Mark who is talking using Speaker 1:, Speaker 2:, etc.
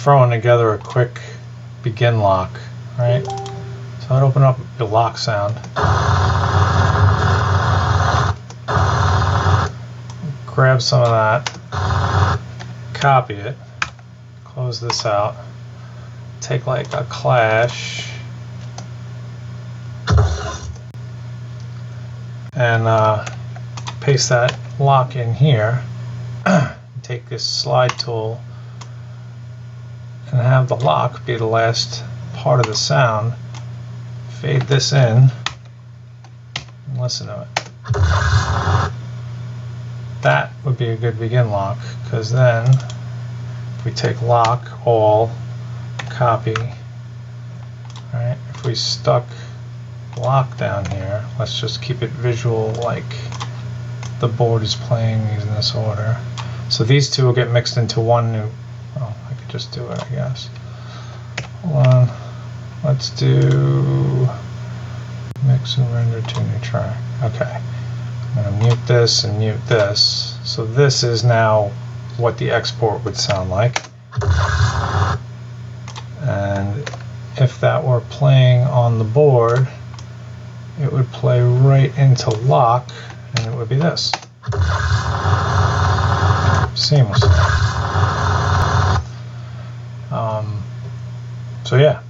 Speaker 1: throwing together a quick begin lock, right? So I'd open up your lock sound. Grab some of that, copy it, close this out, take like a clash, and paste that lock in here. Take this slide tool and have the lock be the last part of the sound. Fade this in and listen to it. That would be a good begin lock, because then if we take lock, all, copy, right? If we stuck lock down here, let's just keep it visual, like the board is playing these in this order. So these two will get mixed into one new, oh, I could just do it, I guess. Hold on, let's do mix and render to new track. Okay, I'm gonna mute this and mute this. So this is now what the export would sound like. And if that were playing on the board, it would play right into lock, and it would be this. Seamlessly. So yeah,